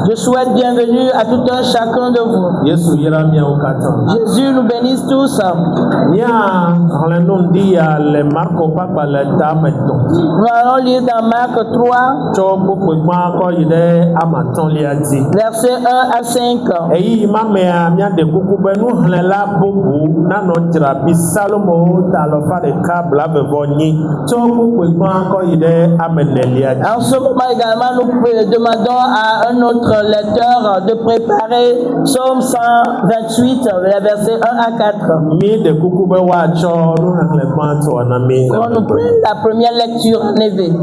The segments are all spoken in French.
Je souhaite bienvenue à tout un chacun de vous. Jésus nous bénisse tous. Nous allons lire dans Marc 3, versets 1 à 5. En ce moment également, nous demandons à un autre lecteur de préparer Psaume 128, les versets 1 à 4. On nous prend la première lecture en éveil.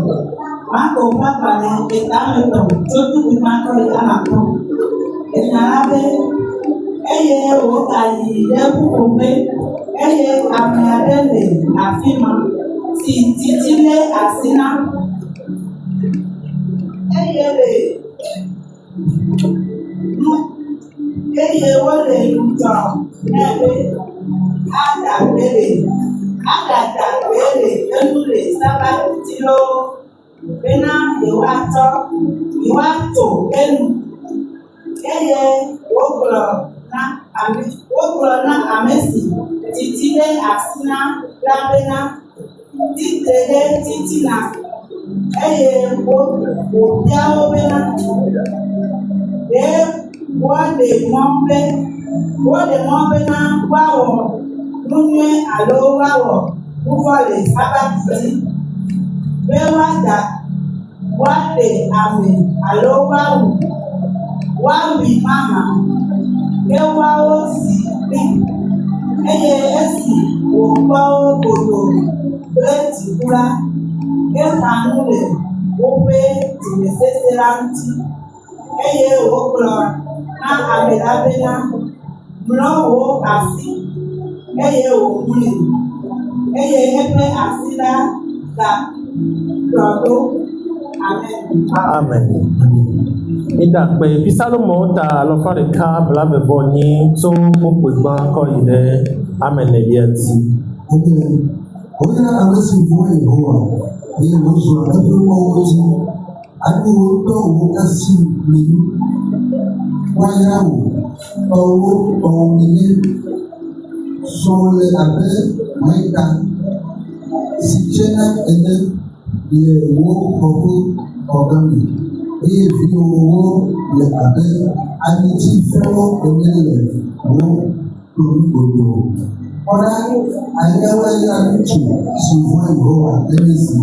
Amen. Ida pe Psalmo ta lo fa de ka bla be boni so mo ko gba ko ide amen le diati. Oya amesi vo Yehowa ye mo so abu mo oji adu to wo kasi ni wa ya wo ni so le abe maika si chena ene le wo propo ogami e vi wo le abe ani ti fo onele wo gbogbo ora ayawa ya nchi si vo Yehowa emesi.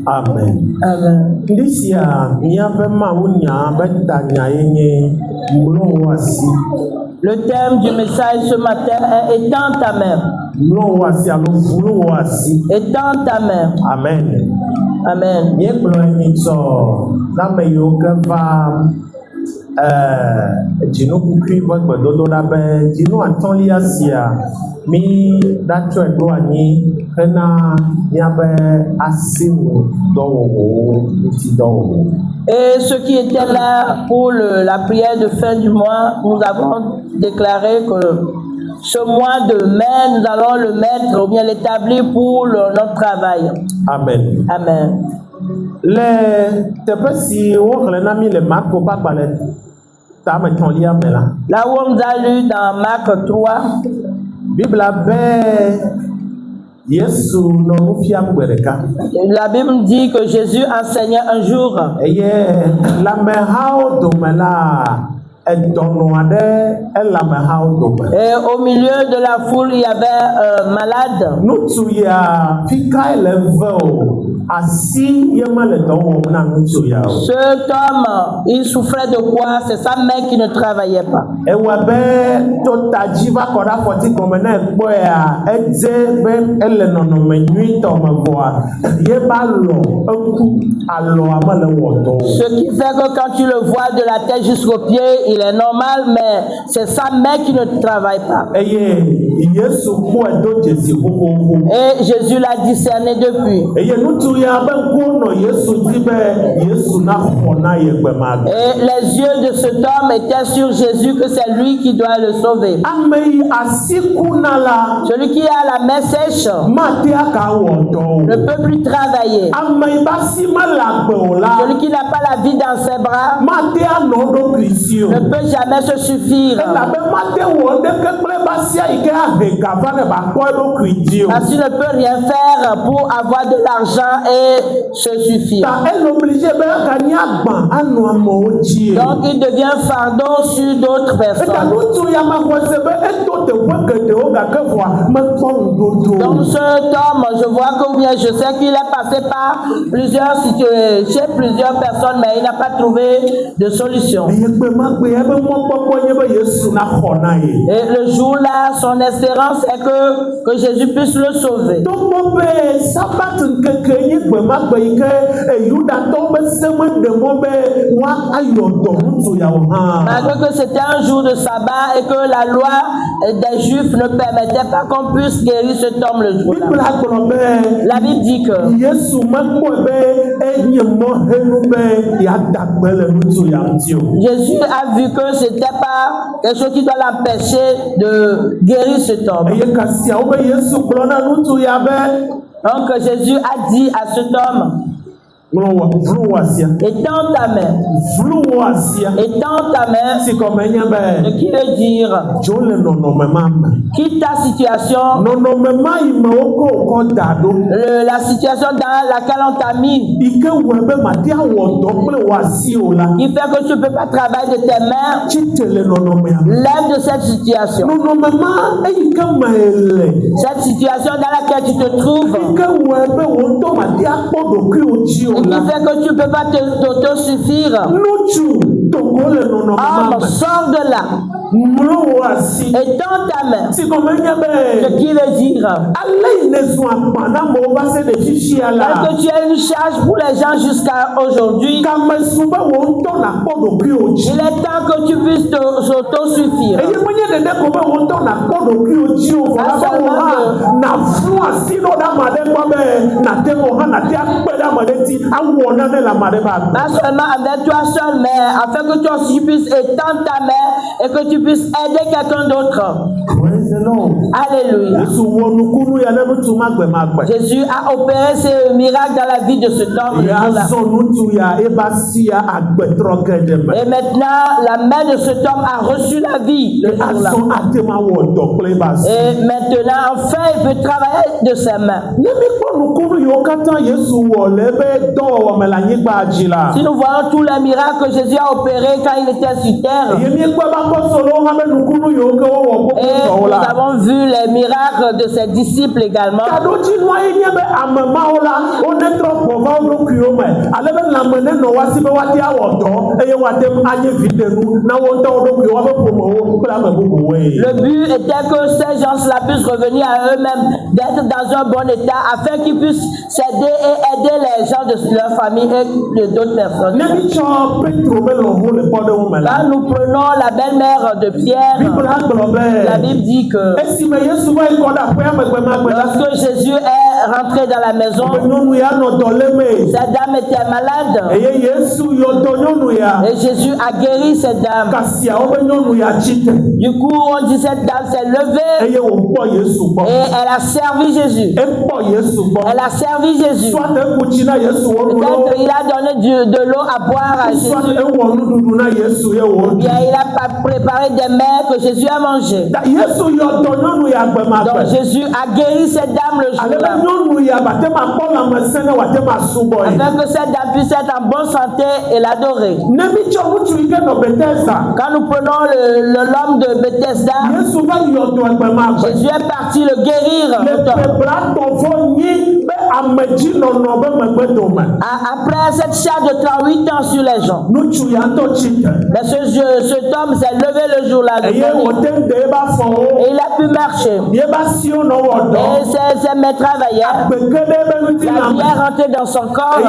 Amen. Amen. This year, Le thème du message ce matin est étends ta main. Étends ta main. Amen. Amen. Dino kukui gbegbe dodo la be dino atɔ̃lia sia mi datɔ eɖo anyi hena miabe asinu dɔwɔwɔwo ŋuti dɔwɔwɔ. Et ceux qui étaient là pour la prière de fin du mois, nous avons déclaré que ce mois de mai, nous allons le mettre ou bien l'établir pour notre travail. Amen. Amen. Le teƒe si woxlẽ na mi le Marko ƒe agbalẽ tame etɔ̃lia me la. Là où on nous a lu dans Marc 3, Bibla be Yesu nɔ nu fiam gbe ɖeka. la Bible dit que Jésus enseignait un jour. Eye le amehawo dome la edɔnɔ aɖe ele amehawo dome. Et au milieu de la foule, il y avait un malade. Nutsu ya fika le ve o. Asi yema le dɔ wɔm na nutsu ya o. Cet homme, il souffrait de quoi? C'est sa main qui ne travaillait pas. Ewa be to tadzi va kɔ ɖe afɔti gɔme na ekpɔ ya edze be ele nɔnɔme nyuitɔ me vɔa ye ba lɔ eku alɔa me le wɔtɔ o. Ce qui fait que quand tu le vois de la tête jusqu'au pied, il est normal, mais c'est sa main qui ne travaille pas. Eye Yesu kpɔe do dzesi xoxoxo. Et Jésus l'a discerné depuis. Eye nutsu ya be ŋkuwo nɔ Yesu dzi be Yesu Et les yeux de cet homme étaient sur Jésus, que c'est lui qui doit le sauver. Celui qui a la main sèche ne peut plus travailler. Celui qui n'a pas la vie dans ses bras ne peut jamais se suffire. Parce qu'il ne peut rien faire pour avoir de l'argent et se suffire. Donc il devient fardeau sur d'autres personnes. Donc cet homme, je vois que bien, je sais qu'il est passé par plusieurs situations, chez plusieurs personnes, mais il n'a pas trouvé de solution. Et le jour-là, son espérance est que Jésus puisse le sauver. Malgré que c'était un jour de sabbat et que la loi des Juifs ne permettait pas qu'on puisse guérir cet homme le jour-là. La Bible dit que Jésus a vu que ce n'était pas quelque chose qui doit l'empêcher de guérir cet homme. Donc Jésus a dit à cet homme, étends ta main. Étends ta main. Ce qui veut dire quitte ta situation, la situation dans laquelle on t'a mis, qui fait que tu ne peux pas travailler de tes mains. Lève de cette situation. Cette situation dans laquelle tu te trouves, qui fait que tu ne peux pas t'autosuffire. Homme, sors de là. Étends ta main. Ce qui veut dire que tu as une charge pour les gens jusqu'à aujourd'hui. Il est temps que tu puisses t'autosuffire. Pas seulement avec toi seul, mais afin que toi aussi puisses étendre ta main et que tu puisses aider quelqu'un d'autre. Alléluia. Jésus a opéré ce miracle dans la vie de cet homme. Et maintenant, la main de cet homme a reçu la vie. Et maintenant, enfin, il peut travailler de ses mains. Si nous voyons tous les miracles que Jésus a opérés quand il était sur terre, et nous avons vu les miracles de ses disciples également. Le but était que ces gens-là puissent revenir à eux-mêmes, d'être dans un bon état, afin qu'ils puissent s'aider et aider les gens de leur famille et d'autres personnes. Quand nous prenons la belle-mère de Pierre, la Bible dit que lorsque Jésus est rentré dans la maison, cette dame était malade. Et Jésus a guéri cette dame. Du coup, on dit cette dame s'est levée et elle a servi Jésus. Elle a servi Jésus. Peut-être il a donné de l'eau à boire à Jésus. Ou bien il a préparé des mets que Jésus a mangé. Donc Jésus a guéri cette dame le jour-là. Afin que cette dame puisse être en bonne santé et l'adorer. Quand nous prenons l'homme de Bethesda, Jésus est parti le guérir. Après cette charge de 38 ans sur les gens. Mais cet homme s'est levé le jour-là. Et il a pu marcher. Et ses mains travaillaient. La vie est rentrée dans son corps. Et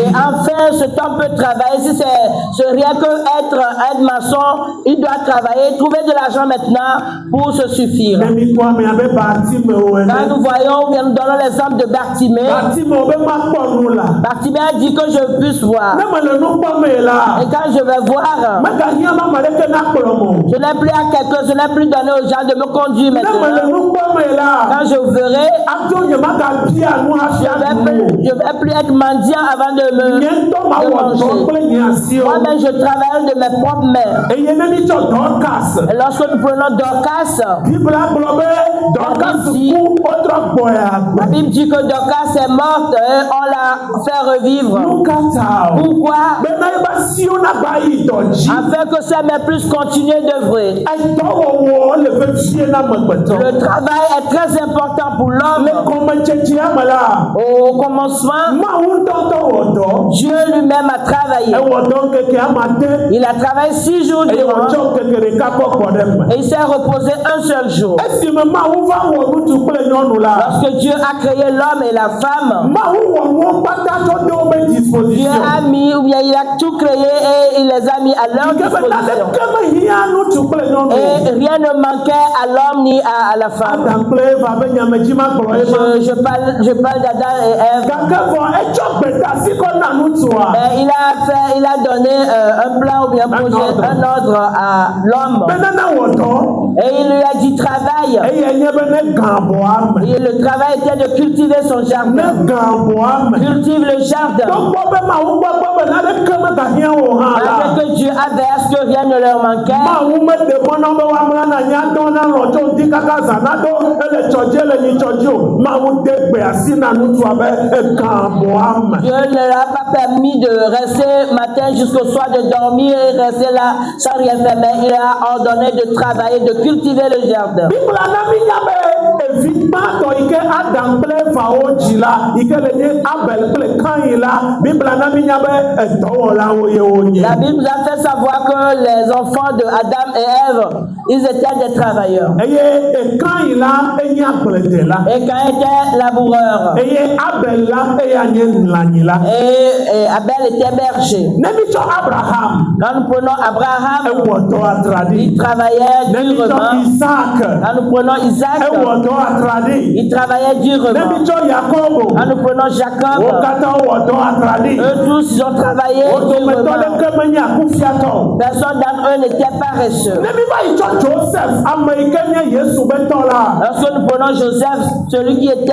enfin, cet homme peut travailler. Si c'est rien que être aide-maçon, il doit travailler, trouver de l'argent maintenant pour se suffire. Nemi kwa me abe Bartimée Quand ene. nous voyons, ou bien nous donnons l'exemple de Bartimée, Bartimée obe ma kpɔ nu la. Bartimée a dit que je puisse voir. Ne me le nu kpɔ me la. Et quand je vais voir, Mega hiã ma me ɖeke na kplɔ mo. je n'ai plus à quelqu'un, je n'ai plus donné aux gens de me conduire Ne me le maintenant. nu kpɔ me la. Quand je verrai, Ato nye ma ga bia nu hafi adu. je vais plus être mendiant avant de me Nye ŋutɔ ma de wɔ dɔ manger. kple nye asiwo. Moi-même, je travaille de mes propres mains. Eye ne mi tsɔ Dorcas. Et lorsque nous prenons Dorcas, Bibla gblɔ be Dorcas ku wotrɔ gbɔe la agbe. Bible dit que Dorcas est morte et on l'a fait revivre. Nu ka ta o. Pourquoi? Bena eba siwo na gba yi dɔ dzi. Afin que ça m'ait plus continué d'œuvrer. Edɔwɔwɔ le vevie na amegbetɔ. Le travail est très important pour Le l'homme. gɔmedzedzea me la. Au commencement, Mawu ŋutɔ wɔ dɔ. Dieu lui-même a travaillé. Ewɔ dɔ ŋkeke amate. Il a travaillé 6 jours Eye durant wòtsɔ ŋkeke ɖeka kɔ kɔ ɖe me. et il s'est reposé un seul jour. Esime Mawu va wɔ ŋutsu kple nyɔnu la. Lorsque Dieu a créé l'homme et la femme, Mawu wɔ nuwo kpata tsɔ de wobe Dieu disposition. a mis, ou bien il a tout créé et il les a mis à leur Ke be disposition. naneke me hiã ŋutsu kple nyɔnu. Et rien ne manquait à l'homme ni à la femme. Adam kple Eva be nyamedzi ma gblɔ ye ma. Je parle d'Adam et Ève. Gake vɔ etsɔ gbetasi kɔ na ŋutsua. Mais il a donné un plan ou bien un ordre à l'homme. Be nana wɔ dɔ. Et il lui a dit travaille. Eye nye be ne gã abɔa me. Et le travail était de cultiver son Ne jardin. gã abɔa me. Cultive le jardin. Togbɔ be Mawu gbɔgbɔ be naneke me gahiã wo hã la. Avec que Dieu avait à ce que rien ne leur manquait. Mawu me de mɔ na be woamla na nya dɔ na lɔ tso ŋdi kaka zana do ele tsɔdzi le nyitsɔdzi o. Mawu de gbe asi na ŋutsua be gã abɔa me. Dieu ne leur a pas permis de rester matin jusqu'au soir, de dormir et rester là sans rien faire. Mais il a ordonné de travailler, de cultiver le jardin. Bibla na mi nya be evi gbãtɔ yi ke Adam kple Evawo dzi la yi ke le nye Abel kple Kain la. Bibla na mi nya be edɔwɔlawo ye wonye. La Bible nous a fait savoir que les enfants de Adam et Ève, ils étaient des travailleurs. Eye Kain la enye agbledela. Et quand était laboureur, Eye Abel la eya nye lãnyila. et Abel était berger. Ne mi tsɔ Abraham Quand nous prenons Abraham, ewɔ dɔ atraɖi. il travaillait Ne mi tsɔ durement. Isaac Quand nous prenons Isaac, ewɔ dɔ atraɖi. il travaillait Ne mi durement. tsɔ Yakobo Quand nous prenons wo Jacob, katã wɔ dɔ atraɖi. eux tous, ils ont travaillé Wo dometɔ durement. ɖeke menye akufiatɔ. Personne d'entre eux n'était paresseux. Ne mi va yi tsɔ Joseph ame yi ke nye Yesu be tɔ la. Lorsque nous prenons Joseph, celui qui était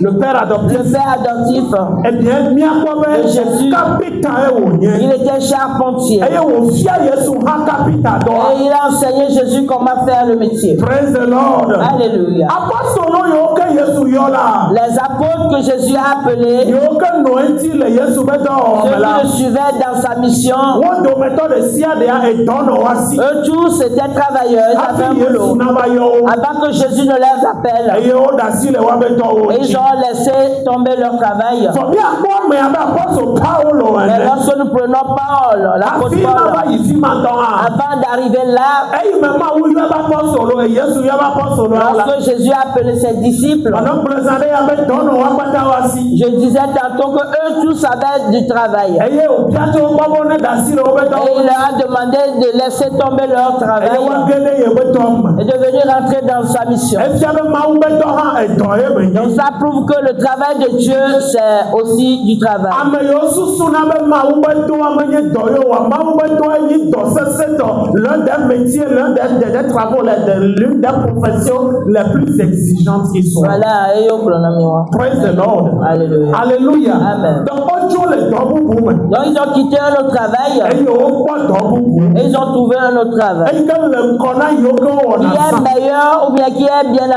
Le père le adoptif. père adoptif, Ebien miakpɔ be Jésus. kapita ye il wònye. était charpentier. Eye wòfia Yesu hã kapita dɔ. Et il a enseigné Jésus comment faire le métier. Praise the Lord. Alléluia. Apɔstolo yiwo ke Yesu yɔ la. Les apôtres que Jésus a appelés, Yiwo ke nɔ eŋti le Yesu be dɔwɔwɔ ceux me qui la. le suivaient dans sa mission, Wo dometɔ ɖe sia ɖea edɔ nɔ wa si. eux tous étaient travailleurs, ils avaient un Hafi Yesu boulot. nava yɔ wo. Avant que Jésus ne les appelle, Eye wo ɖe asi le woabe dɔwo et ils dzi. ont laissé tomber leur travail. Fɔ miakpɔ ame abe apɔstolo Paulo Mais ene. lorsque nous prenons Paul, l'apôtre Hafi nava Paul, yi fi ma dɔ hã. avant d'arriver là, Eyi me Mawu yɔ be apɔstolo Yesu yɔ be apɔstolo la. lorsque Jésus a appelé ses disciples, Ɔnɔ gblɔza ɖe ya be dɔ nɔ wa kpata wa si. je disais tantôt que eux tous avaient du travail. Eye wòbia tso wogbɔ be ne ɖe asi le wobe Et dɔwo il dzi. leur a demandé de laisser tomber leur Eye travail woage ɖe yebe dɔ me. et de venir rentrer dans sa mission. Efia be Mawu be dɔ hã edɔ ye be Donc nyi. ça prouve que le travail de Dieu, c'est aussi du travail. Ame yiwo susuna be Mawu be dɔa menye dɔ ye o wa. Mawu be dɔa nye dɔ sesẽtɔ. L'un des métiers, des travaux, l'une des professions les plus exigeantes qui soient. Voilà, et yo moi. Praise the Lord. Alléluia. Alléluia. Amen. Donc otso le dɔ bubu me. Donc ils ont quitté un autre travail Eye wokpɔ dɔ bubu. et ils ont trouvé un autre travail. Eyi ke le ŋkɔ na yiwo ke Qui wɔna est sa. meilleur ou bien qui est bien,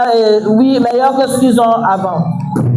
oui, meilleur que ce qu'ils ont avant.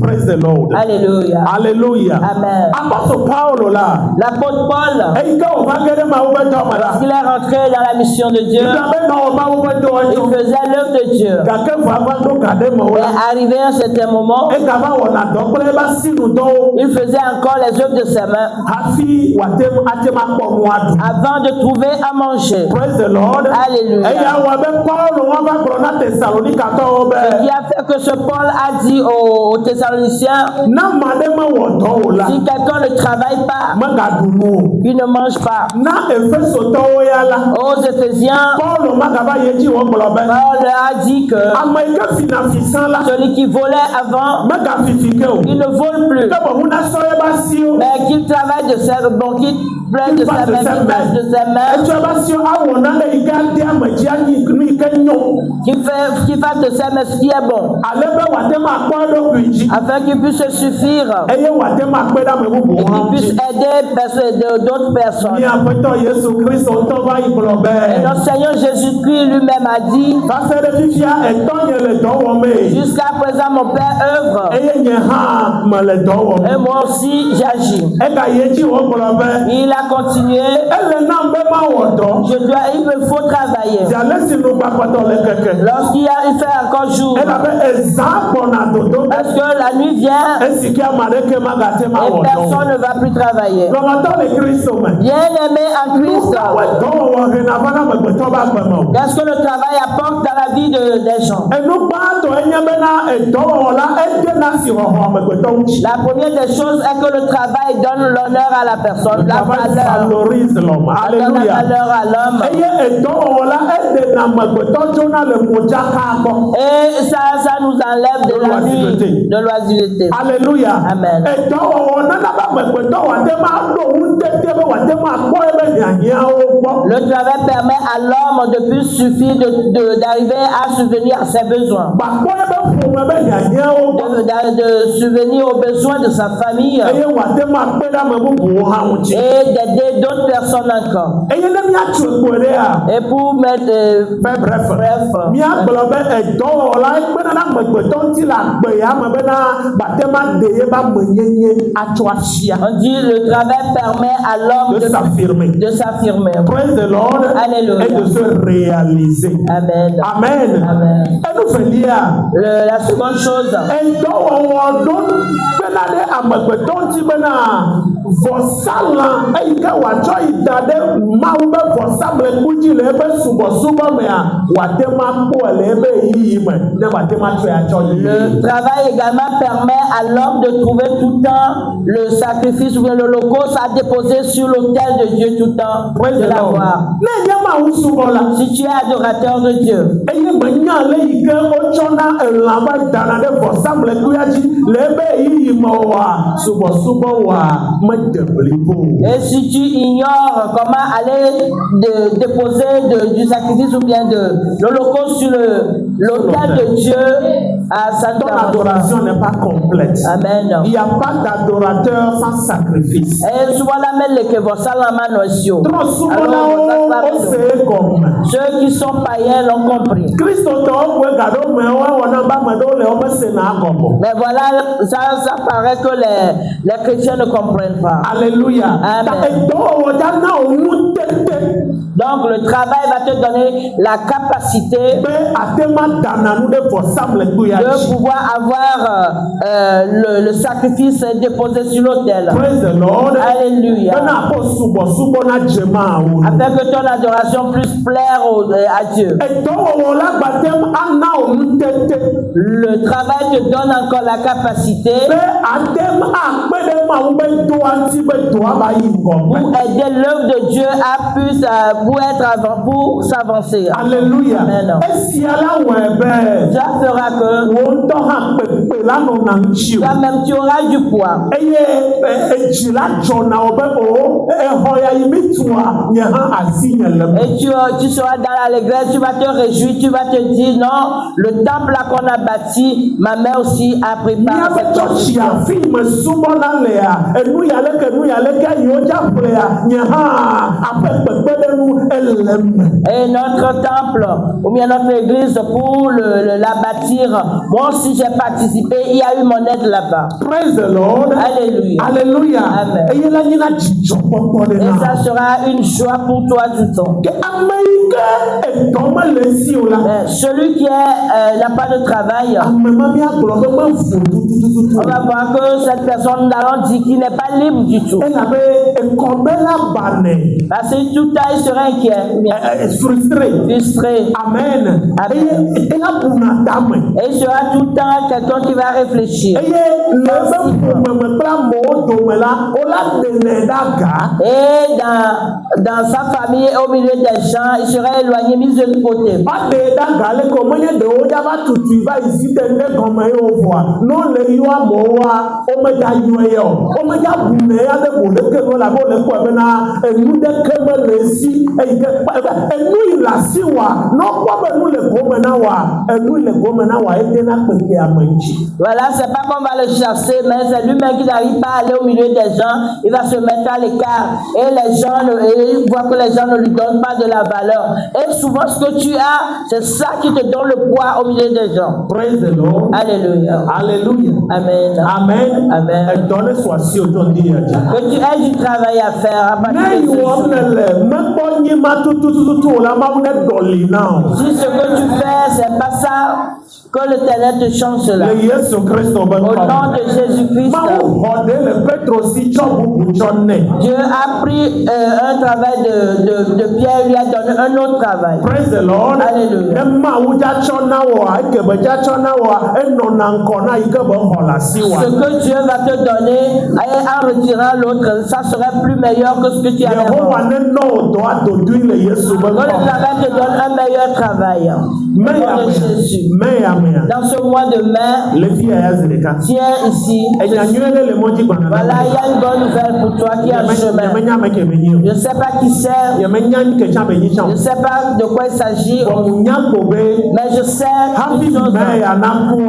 Praise the Lord. Alléluia. Hallelujah. Amen. Apôtre Paulo là. L'apôtre Paul, Eyi ke wòva ge ɖe Mawu be dɔ me la. il est rentré dans la mission de Dieu. Ìgbà bẹ́ẹ̀ náà ọba wo bẹ dọ̀ Il ọ́ faisait l'œuvre de Dieu. gàkẹ́ fún abáńdó kàdé mọ̀ Mais wá. arrivé à un certain moment, Ẹ gàba wọ̀ nà dọ́ pé bá sínú dọ́ il faisait encore les œuvres de ses mains hafi wàtẹ́ àti máa pọ̀ mu adùn. avant de trouver à manger. Praise the Lord. Alléluia. Ẹ̀yà wọ̀ bẹ́ Pọ́ọ̀lù wọn bá gbọ̀rọ̀ náà Thessalonica tọ́ ọ Ce qui bẹ́ẹ̀. a fait que ce Paul a dit aux Thessaloniciens Thessaloniciens, na madema wodo la si quelqu'un ne travaille pas, magaduno il ne mange pas. na efesoto yala Aux Éphésiens, Paul magaba yeji wo gbolobe Paul leur a dit que amaike finafisan la celui qui volait avant, magafifike o il ne vole plus, kebo huna soye basio mais qu'il travaille de ses bon, qu'il plaide de ses mains, qu'il fasse de ses mains, ejo basio awona le igade amaji anyi ni kenyo qu'il fasse de ses mains ce qui est bon, alebe watema akwado kuji afin qu'il puisse se suffire eye watema akpeda mebubu et qu'il puisse aider d'autres personnes. ni apeto Yesu Kristo to ba iglobe Et notre Seigneur Jésus-Christ lui-même a dit, fasere fifia etonye le dowome jusqu'à présent mon Père œuvre eye nye ha ma le dowome et moi aussi j'agis. ega yeji wo gbolobe Il a continué, ele na mbe ma wodo il me faut travailler. jalesi no gbapato le keke Il fait encore jour, ela be ezampo na dodo parce que la nuit vient esiki amareke magate ma et wodo personne ne va plus travailler. lomato le Kristo me Bien-aimé en Christ, qu'est-ce que le travail apporte dans la vie des gens? La première des choses est que le travail donne l'honneur à la personne, la valeur. Donne la valeur à l'homme. Et ça nous enlève de la nuit, de l'oisiveté. Alléluia. Amen. Le travail permet à l'homme de plus suffire d'arriver à subvenir à ses besoins. De subvenir aux besoins de sa famille et d'aider d'autres personnes encore. Et pour mettre bref, on dit le travail permet à l'homme de s'affirmer. Praise the Lord. Alléluia. Et de se réaliser. Amen. Amen. Amen. Et nous faisons La seconde chose, le travail également permet à l'homme de trouver tout le temps le sacrifice ou bien l'holocauste à déposer sur l'autel de Dieu tout le temps, de l'avoir. Si tu es adorateur de Dieu, et si tu ignores comment aller déposer du sacrifice ou bien de l'holocauste sur l'autel de Dieu, ton adoration n'est pas complète. Amen. Il n'y a pas d'adorateur sans sacrifice. Et souvent la mêle que vos salamans notion. Trop souvent ceux qui sont païens l'ont compris. Mais voilà, ça paraît que les chrétiens ne comprennent pas. Alléluia. Amen. Donc le travail va te donner la capacité de pouvoir avoir le sacrifice déposé sur l'autel. Alléluia. Afin que ton adoration puisse plaire à Dieu. Le travail te donne encore la capacité pour aider l'œuvre de Dieu pour s'avancer. Alléluia. Ça fera que toi-même tu auras du poids. Et tu seras dans l'allégresse, tu vas te réjouir, tu vas te dire non, le temple là qu'on a bâti, ma mère aussi a préparé cette chose. Et notre temple, ou bien notre église, pour la bâtir, moi aussi j'ai participé, il y a eu mon aide là-bas. Praise the Lord. Alléluia. Alléluia. Amen. Et ça sera une joie pour toi tout le temps. Celui qui n'a pas de travail, on va voir que cette personne, nous allons dire qu'il n'est pas libre rien du tout. Elle avait un combela bané. Parce que tout le temps, il serait inquiet, Frustré. frustré. Amen. Amen. Et la bunadame. Et il sera tout le temps quelqu'un qui va réfléchir. Et le même mot domela, on l'a donné d'aga. Et dans sa famille, au milieu des gens, il serait éloigné, mis de côté. Pas de d'aga, les communes de Ojava tout tu vas ici, t'es comme on voit. Non, les yoa moa, on me da yoyo, on me da boumé, à de boule, que nous la boule, quoi, maintenant, et nous de que me récit, et nous il la siwa, non, quoi, nous le gomenawa, et nous le gomenawa, et t'es là, que à manchi. Voilà, c'est pas qu'on va le chasser, mais c'est lui-même qui n'arrive pas à aller au milieu des gens. Il va se mettre à l'écart. Et les gens, il voit que les gens ne lui donnent pas de la valeur. Et souvent, ce que tu as, c'est ça qui te donne le poids au milieu des gens. Praise the Lord. Alléluia. Alléluia. Amen. Amen. Amen. Et donne soit si aujourd'hui. Que tu aies du travail à faire à partir Mais de ce jour. Si ce que tu fais, c'est pas ça, que l'Éternel te change cela. Au nom de Jésus-Christ, Dieu a pris un travail de Pierre, il lui a donné un autre travail. Praise the Lord. Alléluia. Ce que Dieu va te donner en retirant l'autre, ça serait plus meilleur que ce que tu as avant. Que le travail te donne un meilleur travail. Au nom de Jésus. Dans ce mois de mai, tiens ici. Voilà, il y a une bonne nouvelle pour toi qui est en chemin. Je ne sais pas qui c'est. Je ne sais pas de quoi il s'agit. Mais je sais une chose.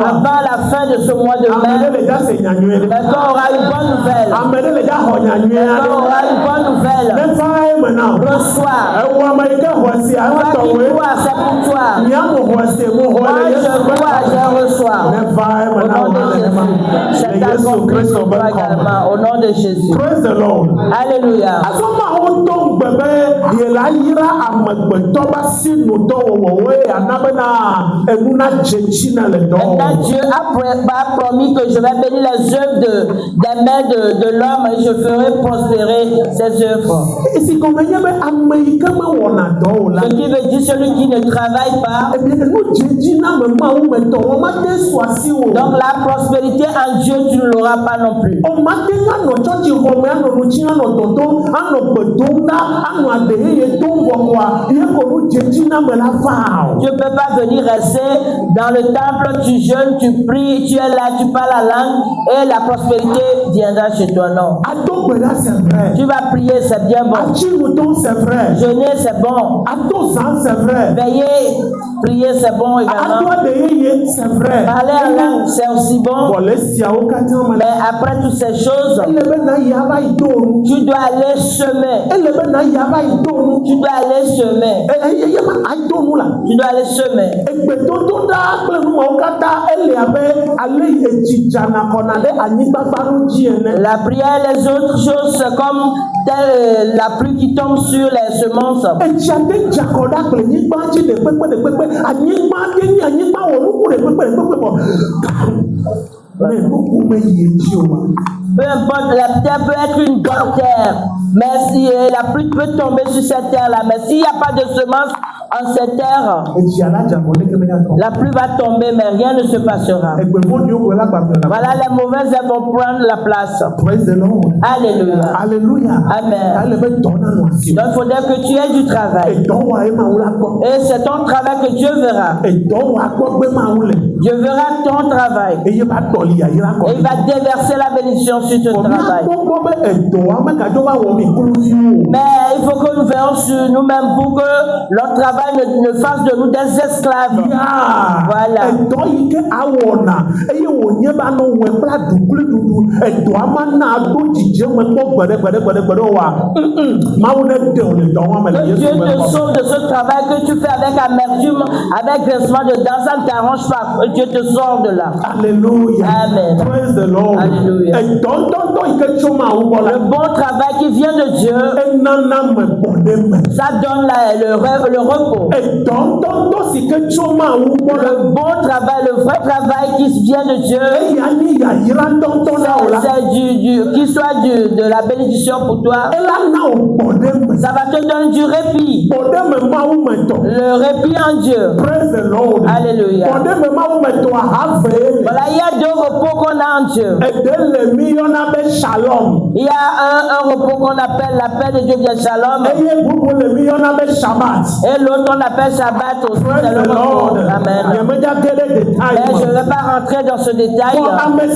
Avant la fin de ce mois de mai, quelqu'un aura une bonne nouvelle. Quelqu'un aura une bonne nouvelle. Reçois. Toi qui crois, c'est pour toi. Moi, je crois, je reçois. Au nom de Jésus. C'est accompli pour toi également. Au nom de Jésus. Praise the Lord. Alléluia. Maintenant, Dieu a promis que je vais bénir les œuvres des mains de l'homme et je ferai prospérer ses œuvres. Ce qui veut dire celui qui ne travaille pas. Donc la prospérité en Dieu, tu ne l'auras pas non plus. Tu ne peux pas venir rester dans le temple, tu jeûnes, tu pries, tu es là, tu parles la langue et la prospérité viendra chez toi. Non. Tu vas prier, c'est bien bon. Jeûner, c'est bon. Veiller, prier, c'est bon également. Parler en langue, c'est aussi bon. Mais après toutes ces choses, tu dois aller semer. Tu dois aller semer. Tu dois aller semer. La prière, les autres choses, c'est comme la pluie qui tombe sur les semences. Peu importe, la terre peut être une bonne terre, mais si la pluie peut tomber sur cette terre-là, mais s'il n'y a pas de semence en cette terre, la pluie va tomber, mais rien ne se passera. Voilà, les mauvaises elles vont prendre la place. Alléluia. Alléluia. Amen. Donc il faudrait que tu aies du travail. Et c'est ton travail que Dieu verra. Dieu verra ton travail. Et il va déverser la bénédiction sur ton travail. Mais il faut que nous veillions sur nous-mêmes pour que notre travail ne fasse de nous des esclaves. Voilà. Que Dieu te sauve de ce travail que tu fais avec amertume, avec grincement de dents, ça ne t'arrange pas. Que Dieu te sauve de là. Alléluia. Amen. Praise the Lord. Alléluia. Le bon travail qui vient de Dieu, ça donne le repos. Le bon travail, le vrai travail qui vient de Dieu, c'est qu'il soit de la bénédiction pour toi. Ça va te donner du répit. Le répit en Dieu. Alléluia. Voilà, il y a deux repos qu'on a en Dieu. Il y a un repos qu'on appelle la paix de Dieu, bien Shalom. Et l'autre on appelle Shabbat aussi. C'est le repos. Amen. Mais je ne vais pas rentrer dans ce détail. Mais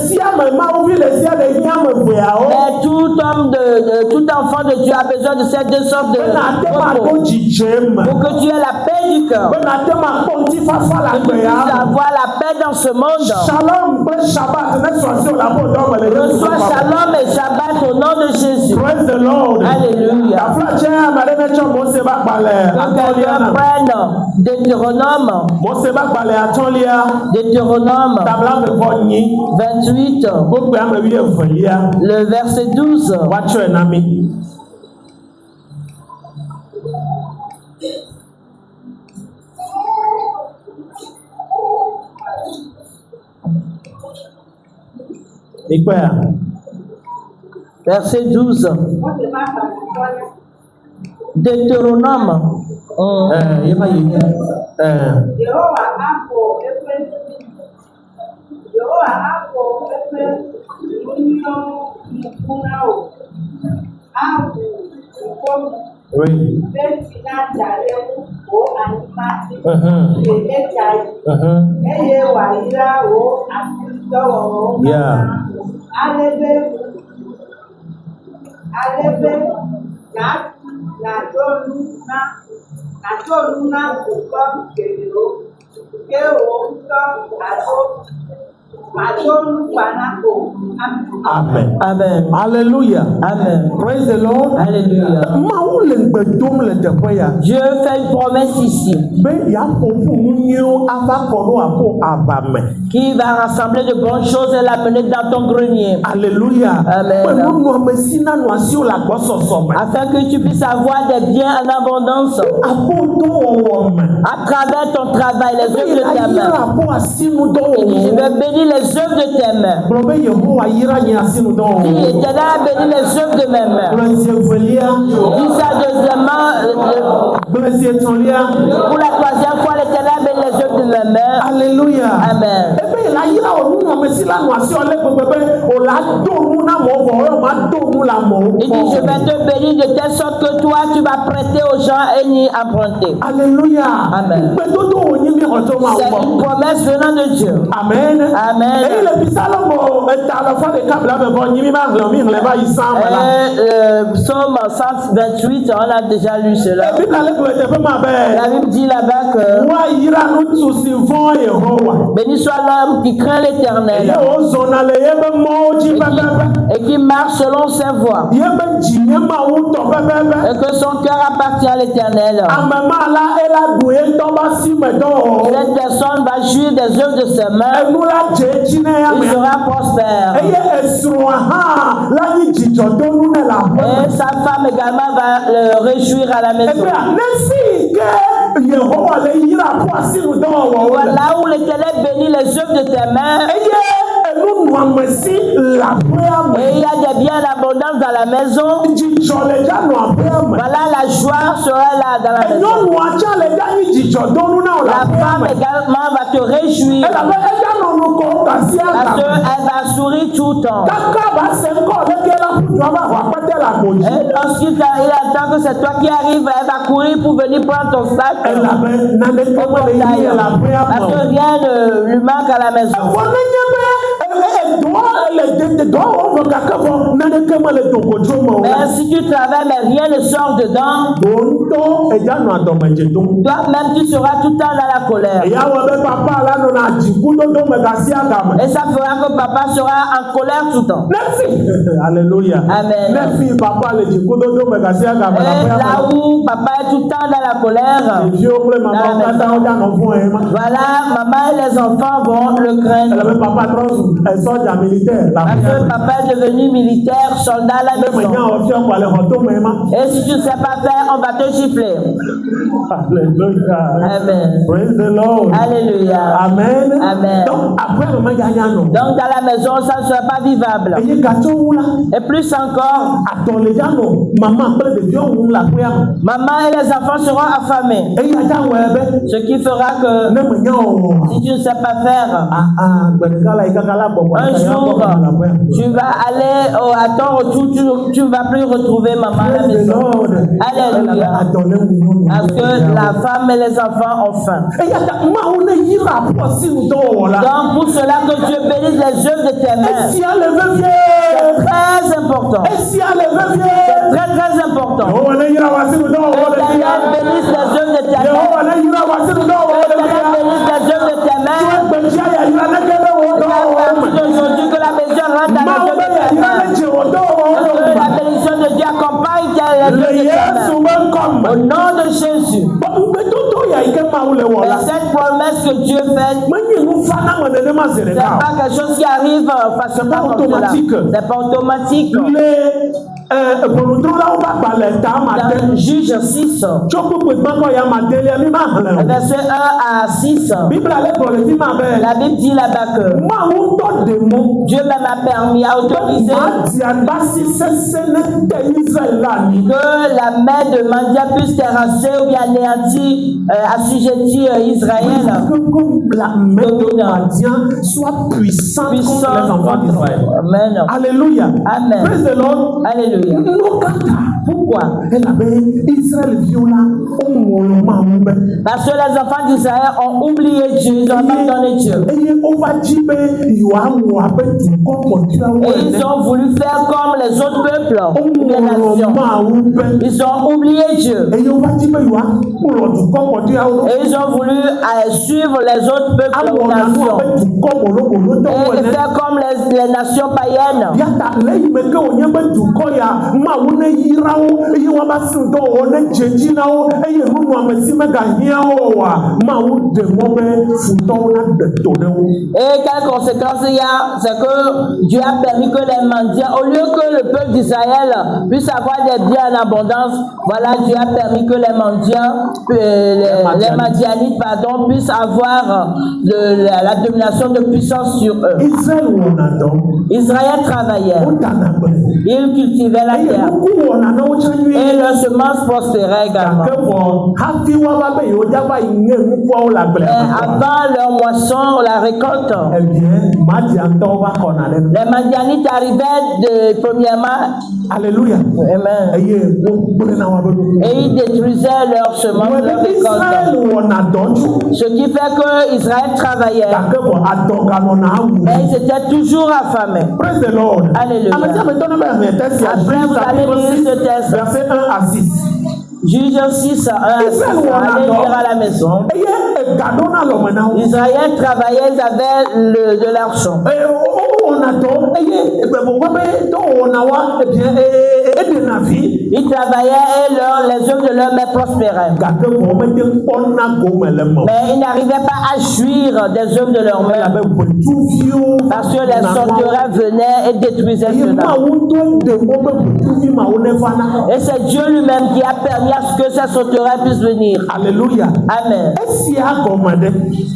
tout enfant de Dieu a besoin de ces deux sortes de repos. Pour que tu aies la paix du cœur. Que tu puisses avoir la paix dans ce monde. Reçois Shalom et Shabbat au nom de Jésus. Alléluia. Que quelqu'un prenne Deutéronome 28, le verset 12. Verset 12. Deutéronome. Oui. Yeah. Amen. Amen. Hallelujah. Amen. Praise the Lord. Hallelujah. Dieu fait une promesse ici. Qui va rassembler de bonnes choses et l'amener dans ton grenier. Alléluia. Amen. Afin que tu puisses avoir des biens en abondance. À travers ton travail, les œuvres de ta main. Il dit, je vais bénir les œuvres de tes mains. Si l'Éternel a béni les œuvres de mes mains. Dis ça deuxièmement. Pour la troisième fois, l'Éternel a béni les œuvres de mes mains. Alléluia. Amen. Il dit, je vais te bénir de telle sorte que toi, tu vas prêter aux gens et n'y emprunter. Alléluia. Amen. C'est une promesse venant de Dieu. Amen. Amen. Psaume 128, on a déjà lu cela. La Bible dit là-bas que béni soit l'homme qui craint l'Éternel et qui marche selon ses voies et que son cœur appartient à l'Éternel. Cette personne va jouir des œuvres de ses mains. Il sera prospère. Et sa femme également va le réjouir à la maison. Voilà où l'Éternel bénit les œuvres de tes mains. Et il y a des biens d'abondance dans la maison. Voilà, la joie sera là dans la maison. La femme également va te réjouir. Parce qu'elle va sourire tout le temps. Et lorsqu'il attend que c'est toi qui arrives, elle va courir pour venir prendre ton sac. Parce que rien ne lui manque à la maison. Mais si tu travailles, mais rien ne sort dedans, toi-même tu seras tout le temps dans la colère. Et ça fera que papa sera en colère tout le temps. Alléluia. Amen. Et là où papa est tout le temps dans la colère, voilà, maman et les enfants vont le craindre. Parce que papa est devenu militaire, soldat à la maison. Et si tu ne sais pas faire, on va te gifler. Hallelujah. Amen. Praise the Lord. Alléluia. Amen. Amen. Donc, après, maman gagne non. Donc dans la maison, ça ne sera pas vivable. Et il gâteau ou là. Et plus encore, Attends les gens non. Maman après de Dieu ou la prière. maman et les enfants seront affamés. Et il y a déjà ouais. Ce qui fera que Ne me non. si tu ne sais pas faire, un jour, tu vas aller à ton retour, tu ne vas plus retrouver maman à la maison. Alléluia. Parce que la femme et les enfants ont faim. Donc pour cela que Dieu bénisse les œuvres de tes mains. C'est très important. C'est très très important. Éternel, bénisse les œuvres de tes mains. Éternel, bénisse les œuvres de tes mains. Aujourd'hui que la maison rentre dans les œuvres de tes mains. Que la bénédiction de Dieu accompagne les œuvres de tes mains. Au nom de Jésus. Et cette promesse que Dieu fait, c'est pas quelque chose qui arrive facilement comme cela. C'est pas automatique. Dans Juge 6, verset 1 à 6, la Bible dit là-bas que Dieu même a permis, a autorisé que la mer de Mandia puisse terrasser ou bien anéantir, assujettir Israël. Que la main de Mandia soit puissante contre les enfants d'Israël. Amen. Alléluia. Amen. Praise the Lord. Alléluia. Pourquoi? Parce que les enfants d'Israël ont oublié Dieu, ils ont abandonné Dieu. Et ils ont voulu faire comme les autres peuples, les nations. Ils ont oublié Dieu. Et ils ont voulu suivre les autres peuples ou nations. Et faire comme les nations païennes. Et quelle conséquence il y a? C'est que Dieu a permis que les mendiants, au lieu que le peuple d'Israël puisse avoir des biens en abondance, voilà, Dieu a permis que les mendiants, les Madianites, pardon, puissent avoir la domination de puissance sur eux. Israël travaillait. Ils cultivaient la terre. Et leur semence prospérait également. Mais avant leur moisson, la récolte, les Madianites arrivaient premièrement. Alléluia. Amen. Et ils détruisaient leur semence, leur récolte. Ce qui fait que Israël travaillait. Et ils étaient toujours affamés. Praise the Lord. Alléluia. Après, vous allez lire ce texte. Verset 1 à 6. Juge 6, 1 à 6. Allez lire à la maison. Israël travaillait, ils avaient de l'argent. Ils travaillaient et les œuvres de leur main prospéraient. Mais ils n'arrivaient pas à jouir des œuvres de leur main. Parce que les sauterelles venaient et détruisaient cela. Et c'est Dieu lui-même qui a permis à ce que ces sauterelles puissent venir. Alléluia. Amen.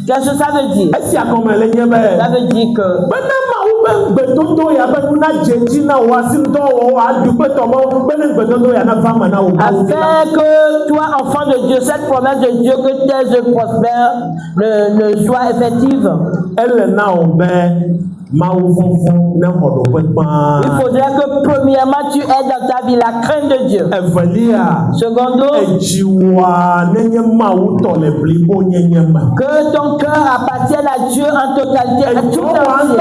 Qu'est-ce que ça veut dire? Ça veut dire que afin que toi, enfant de Dieu, cette promesse de Dieu que tes œuvres prospèrent ne soit effective. Il faudrait que premièrement tu aies dans ta vie la crainte de Dieu. Secondo, que ton cœur appartienne à Dieu en totalité, à tout entier.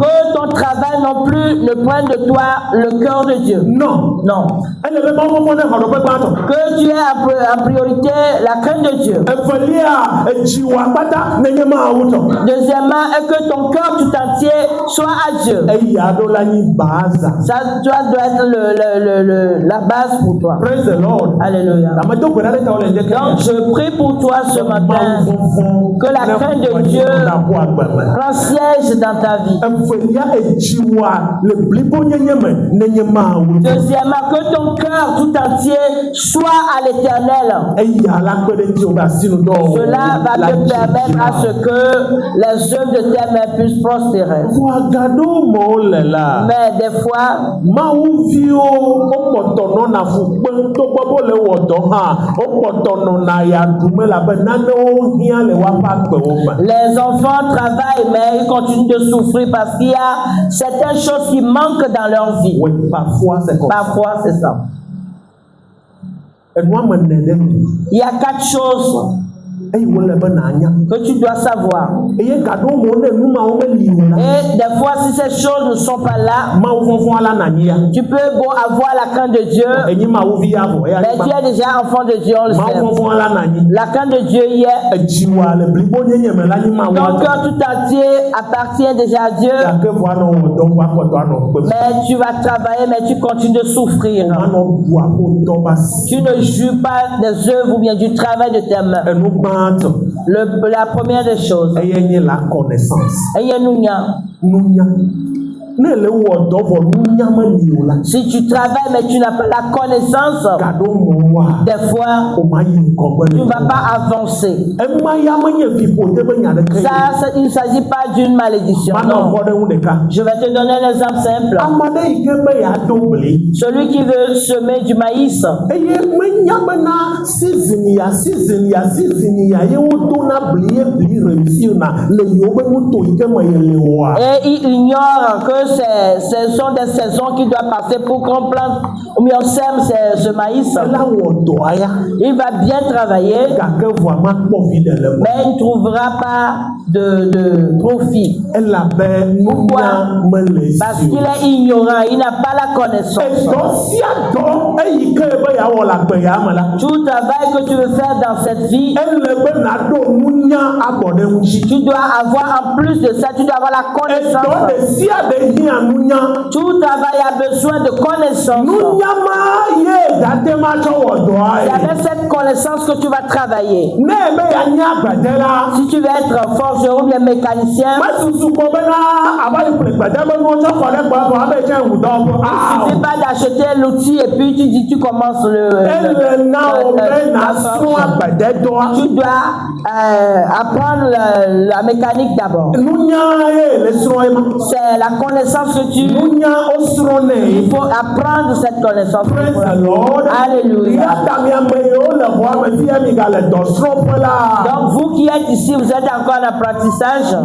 Que ton travail non plus ne prenne de toi le cœur de Dieu. Non. Non. Que tu aies en priorité la crainte de Dieu. Deuxièmement, est que ton cœur tout entier soit à Dieu. Ça doit être la base pour toi. Praise the Lord. Alléluia. Donc je prie pour toi ce matin que la crainte de Dieu prend siège dans ta vie. Deuxièmement, que ton cœur tout entier soit à l'Éternel. Cela va te permettre à ce que les œuvres de tes mains puissent prospérer. Mais des fois, les enfants travaillent, mais ils continuent de souffrir parce qu'il y a certaines choses qui manquent dans leur vie. Oui, parfois c'est comme Parfois, c'est ça. Il y a 4 choses que tu dois savoir. Et des fois, si ces choses ne sont pas là, tu peux avoir la crainte de Dieu, mais tu es déjà enfant de Dieu, on le sait. La crainte de Dieu y est. Ton cœur tout entier appartient déjà à Dieu, mais tu vas travailler, mais tu continues de souffrir. Tu ne joues pas des œuvres ou bien du travail de tes mains. La première des choses, la connaissance. Si tu travailles mais tu n'as pas la connaissance, des fois tu ne vas pas avancer. Ça, il ne s'agit pas d'une malédiction. Non. Je vais te donner un exemple simple. Celui qui veut semer du maïs, et il ignore que ce sont des saisons qui doivent passer pour qu'on plante ou bien on sème ce maïs. Il va bien travailler, mais il ne trouvera pas de profit. Pourquoi? Parce qu'il est ignorant, il n'a pas la connaissance. Tout travail que tu veux faire dans cette vie, tu dois avoir en plus de ça, tu dois avoir la connaissance. Tout travail a besoin de connaissance. C'est avec cette connaissance que tu vas travailler. Si tu veux être forgeron ou bien mécanicien, il ne suffit pas d'acheter l'outil et puis tu dis tu commences tu dois apprendre la mécanique d'abord. C'est la connaissance que il faut apprendre cette connaissance. Alléluia. Donc vous qui êtes ici, vous êtes encore en apprentissage. Donc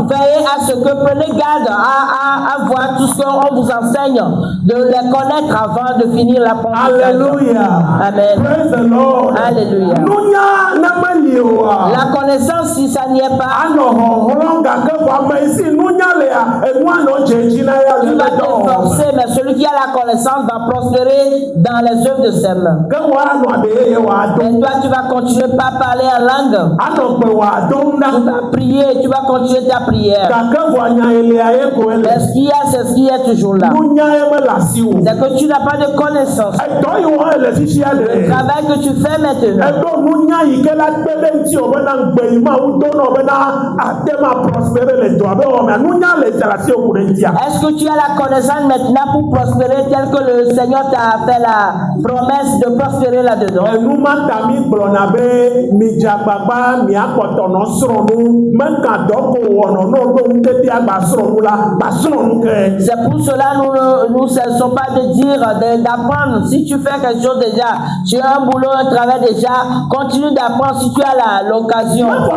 veillez à ce que prenez garde à voir tout ce qu'on vous enseigne, de les connaître avant de finir l'apprentissage. Alléluia. Amen. Alléluia. La connaissance, si ça n'y est pas, tu vas te forcer, mais celui qui a la connaissance va prospérer dans les œuvres de ses mains. Et toi, tu vas continuer pas parler en langue. Tu vas prier, tu vas continuer ta prière. Mais ce qu'il y a, c'est ce qui est toujours là. C'est que tu n'as pas de connaissance. Le travail que tu fais maintenant, est-ce que tu as la connaissance maintenant pour prospérer tel que le Seigneur t'a fait la promesse de prospérer là-dedans? C'est pour cela nous ne cessons pas de dire, d'apprendre. Si tu fais quelque chose déjà, tu as un boulot, un travail déjà, continue d'apprendre si tu as l'occasion. Pas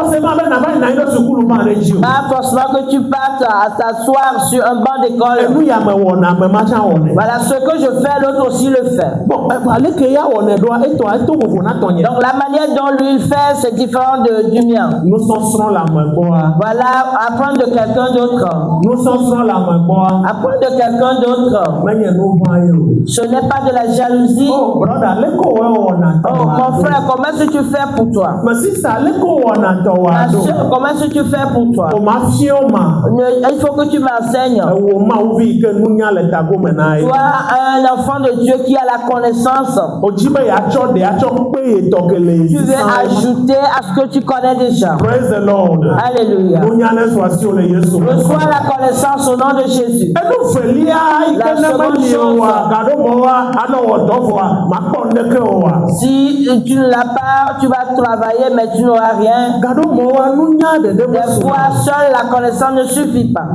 forcément que tu partes à t'asseoir sur un banc d'école. Voilà ce que je fais, l'autre aussi le fait. Donc la manière dont lui il fait, c'est différent du mien. Voilà, apprendre de quelqu'un d'autre. Apprendre de quelqu'un d'autre. Ce n'est pas de la jalousie. Oh, mon frère, comment est-ce que tu fais pour toi? Mais si ça allait qu'on a Ma soeur, comment est-ce que tu fais pour toi? on m'a fié au ma. Il faut que tu m'enseignes. On m'a ouvert que nous n'y a les tagots maintenant. Toi, un enfant de Dieu qui a la connaissance, Au Djibe y a toujours des payés donc les. tu veux ajouter à ce que tu connais déjà. Praise the Lord. Alléluia. Nous n'y a les soit sur les Yesu. Reçois la connaissance au nom de Jésus. Et nous faisons La seconde chose, si tu ne l'as pas, tu vas travailler, mais tu n'auras rien. Des fois, seule la connaissance ne suffit pas.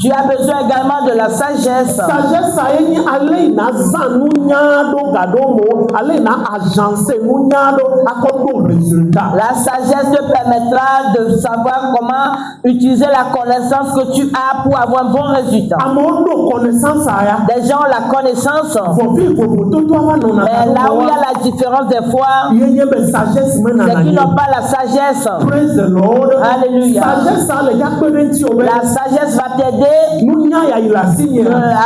Tu as besoin également de la sagesse. La sagesse te permettra de savoir comment utiliser la connaissance que tu as pour avoir un bon résultat. Des gens ont la connaissance, mais là où il y a la différence des fois, c'est qu'ils n'ont pas la sagesse. Praise the Lord. Alléluia. La sagesse va t'aider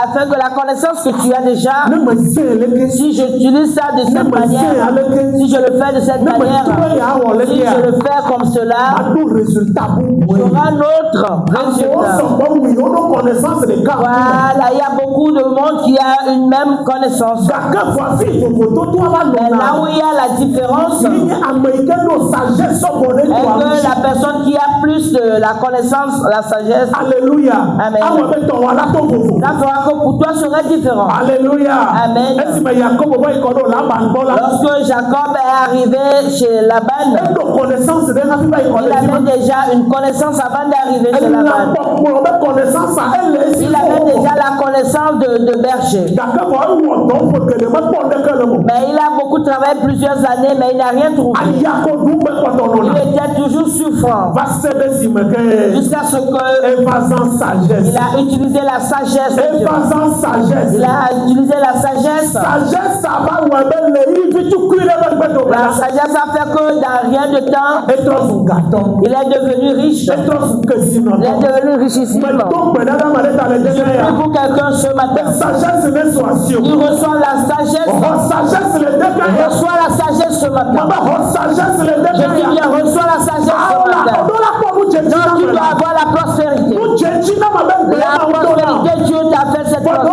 afin que la connaissance que tu as déjà, si j'utilise ça de cette manière, si je le fais de cette manière, si je le fais comme cela, j'aurai un autre résultat. Voilà, il y a beaucoup de monde qui a une même connaissance. Mais là où il y a la différence, est que la personne qui a plus de la connaissance, la sagesse, Alléluia. Amen. Ça fera que pour toi serait différent. Alléluia. Amen. Lorsque Jacob est arrivé chez Laban, il avait déjà une connaissance avant d'arriver chez Laban. Il avait déjà la connaissance de berger. Mais il a beaucoup travaillé plusieurs années, mais il n'a rien trouvé. Il était toujours souffrant. Jusqu'à ce que il a utilisé la sagesse. Il a utilisé la sagesse. La sagesse a fait que dans rien de temps, il est devenu riche. Il est devenu richissime. Je prie pour quelqu'un ce matin. Il reçoit la sagesse. Il reçoit la sagesse ce matin. Je dis bien, reçois la sagesse ce matin. Donc tu dois avoir la prospérité. La prospérité, Dieu t'a fait cette prospérité.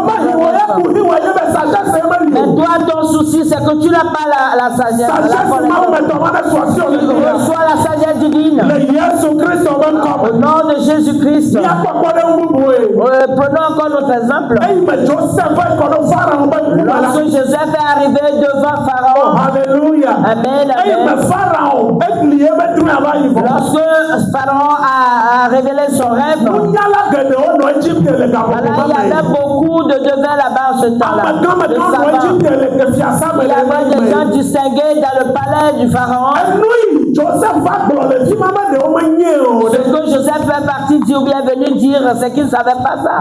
Mais toi, ton souci, c'est que tu n'as pas la sagesse. Tu reçois la sagesse divine. Au nom de Jésus-Christ. Prenons encore notre exemple. Lorsque Joseph est arrivé devant Pharaon. Alléluia. Amen. Lorsque Pharaon a révélé son rêve, voilà, il y avait beaucoup de devins là-bas en ce temps-là. Il y avait des gens distingués dans le palais du Pharaon. Ce que Joseph fait partie dit ou bien venu dire, c'est qu'il ne savait pas ça.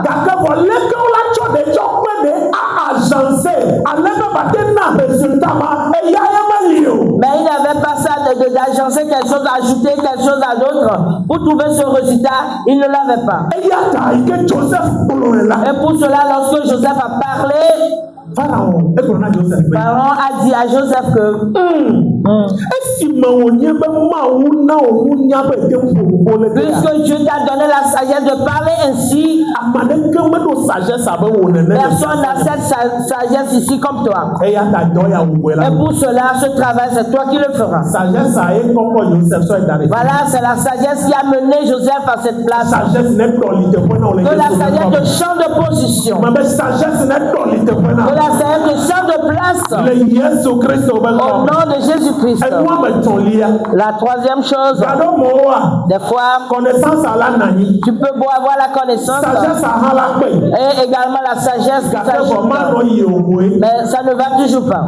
Mais il n'avait pas ça d'agencer quelque chose, d'ajouter quelque chose à l'autre pour trouver ce résultat. Il ne l'avait pas. Et pour cela, lorsque Joseph a parlé, Pharaon a dit à Joseph que puisque Dieu t'a donné la sagesse de parler ainsi, personne n'a cette sagesse ici comme toi. Et pour cela, ce travail, c'est toi qui le feras. Voilà, c'est la sagesse qui a mené Joseph à cette place. Que la sagesse de champ de position. Que la sagesse de champ de place. Au nom de Jésus-Christ. La troisième chose, des fois, tu peux avoir la connaissance et également la sagesse, mais ça ne va toujours pas.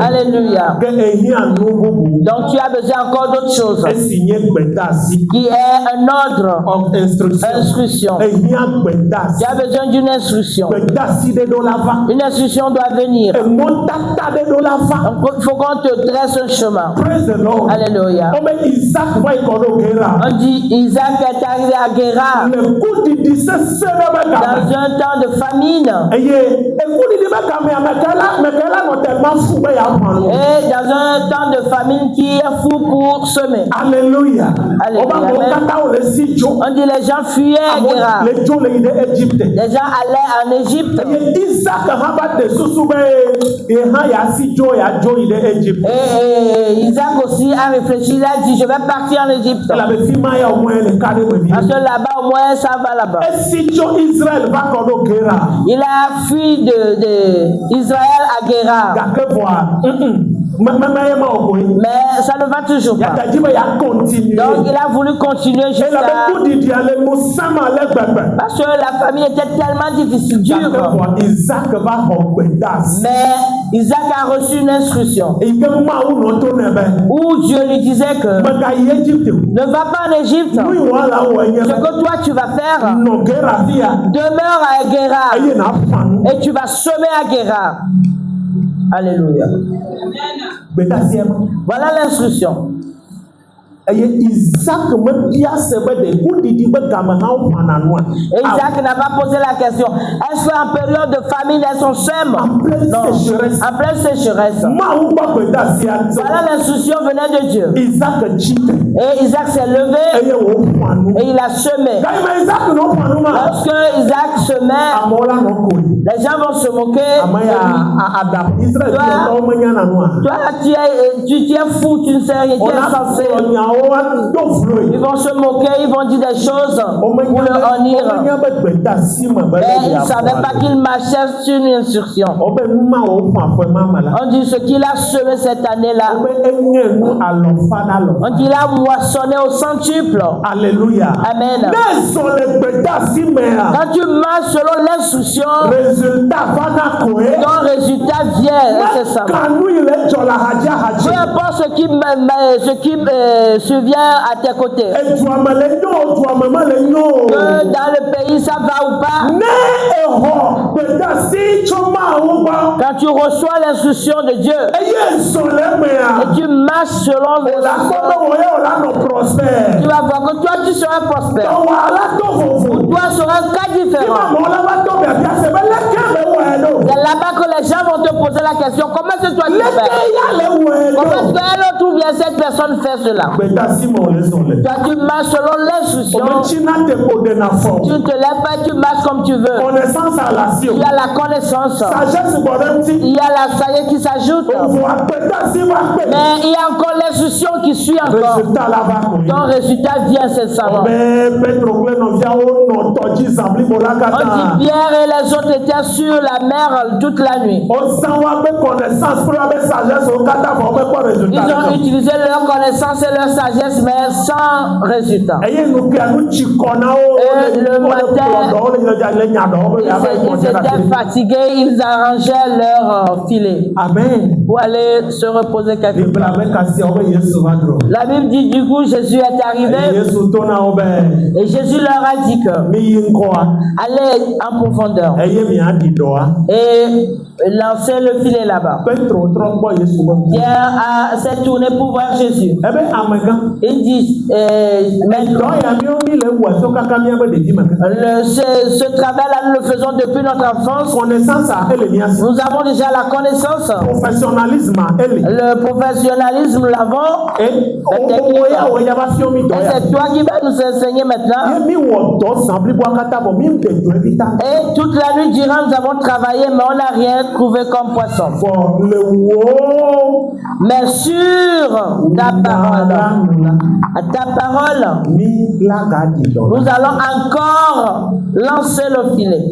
Alléluia. Donc tu as besoin encore d'autres choses, qui est un ordre, instruction. Tu as besoin d'une instruction. Une instruction doit venir. Il faut qu'on te tresse un chemin. Alléluia. On dit Isaac est arrivé à Guérar dans un temps de famine. Et dans un temps de famine qui est fou pour semer. Alléluia. Alléluia. On dit les gens fuyaient à Guérard. Les gens allaient en Égypte. Et Isaac aussi a réfléchi, il a dit je vais partir en Égypte. Parce que là-bas au moins ça va là-bas. Il a fui d'Israël à Guérard. Mais ça ne va toujours pas. Donc il a voulu continuer jusqu'à... Parce que la famille était tellement difficile, dure. Mais Isaac a reçu une instruction où Dieu lui disait que ne va pas en Égypte. Ce que toi tu vas faire, demeure à Guérard et tu vas semer à Guérard. Alléluia. Voilà l'instruction. Et Isaac n'a pas posé la question. Est-ce qu'en période de famine, elles sont sèmes? Non. En pleine sécheresse. Voilà l'instruction venait de Dieu. Et Isaac s'est levé et il a semé. Lorsque Isaac semait, les gens vont se moquer. Toi, tu es fou, tu ne sais rien, tu es insensé. Ils vont se moquer, ils vont dire des choses pour le honnir. Mais ils ne savaient pas qu'il marchait sur une instruction. On dit ce qu'il a semé cette année-là. On dit qu'il a moissonné au centuple. Alléluia. Amen. Quand tu marches selon l'instruction, ton résultat vient incessamment. Peu importe ce qui survient à tes côtés. Que dans le pays ça va ou pas. Quand tu reçois l'instruction de Dieu et tu marches selon l'instruction, tu vas voir que toi tu seras prospère. Pour toi sera un cas différent. C'est là-bas que les gens vont te poser la question, comment c'est toi qui fais? Comment est-ce qu'elle trouve bien cette personne fait cela? Toi tu marches selon l'instruction. Tu ne te lèves pas, tu marches comme tu veux. Il y a la connaissance. Il y a la sagesse qui s'ajoute. Mais il y a encore l'instruction qui suit encore. Ton résultat vient incessamment. On dit Pierre et les autres étaient sur la mer toute la nuit. Ils ont utilisé leur connaissance et leur sagesse, mais sans résultat. Et le matin, ils étaient fatigués, ils arrangeaient leur filet. Amen. Pour aller se reposer quelque part. La Bible dit du coup Jésus est arrivé et Jésus leur a dit que allez en profondeur et lancer le filet là-bas. Pierre s'est tourné pour voir Jésus. Il dit ce travail-là nous le faisons depuis notre enfance. Nous avons déjà la connaissance. Le professionnalisme l'avons. Et c'est toi qui vas nous enseigner maintenant. Et toute la nuit durant nous avons travaillé, mais on n'a rien trouvé comme poisson. Mais sur ta parole, nous allons encore lancer le filet.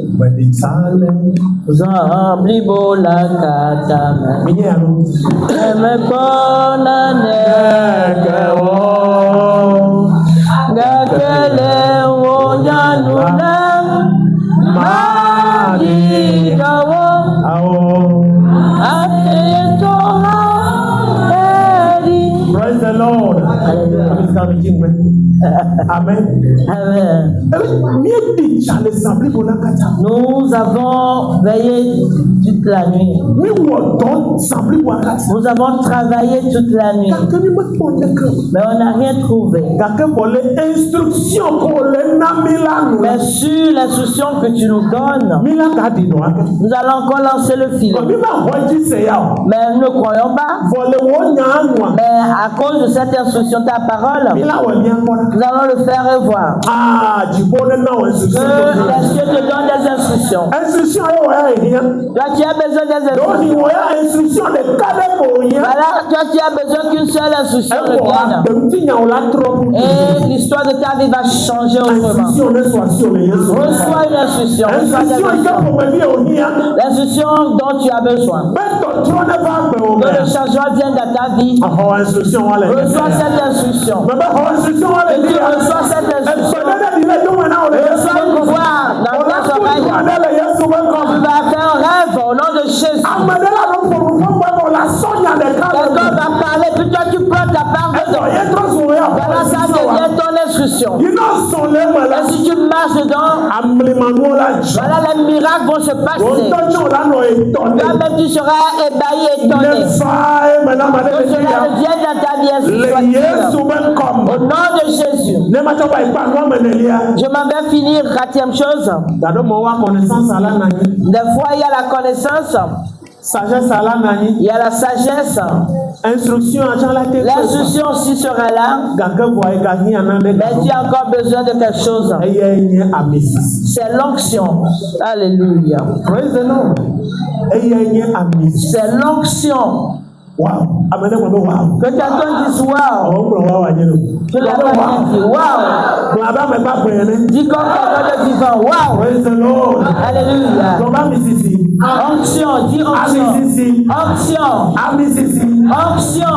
Praise the Lord. Amen. Amen. Nous avons veillé toute la nuit. Nous avons travaillé toute la nuit, mais on n'a rien trouvé. Mais sur l'instruction que tu nous donnes, nous allons encore lancer le filet. Mais nous ne croyons pas. Mais à cause de cette instruction, ta parole, nous allons le faire revoir. Que les cieux te donnent des instructions. Toi, tu as besoin des instructions. Voilà, toi, tu as besoin qu'une seule instruction revienne. Et l'histoire de ta vie va changer autrement. Reçois une instruction. L'instruction dont tu as besoin. Que le changement vienne dans ta vie. Reçois cette instruction. Et tu reçois cette instruction. Reçois une voix dans tes oreilles. Tu vas faire un rêve au nom de Jésus. Quelqu'un va parler, puis toi tu prends ta part dedans. Voilà, ça devient ton instruction. Et si tu marches dedans, voilà, les miracles vont se passer. Toi-même tu seras ébahi, étonné. Que cela revienne dans ta vie ainsi soit-il. Au nom de Jésus. Je m'en vais finir, 4e chose. Des fois il y a la connaissance. Il y a la sagesse. L'instruction aussi sera là. Mais tu as encore besoin de quelque chose. C'est l'onction. Alléluia. C'est l'onction. Wow. Que quelqu'un dise wow. Que la personne dit wow. Dis comme quelqu'un de vivant wow. Alléluia. Onction, dis onction. Onction. Onction. Onction.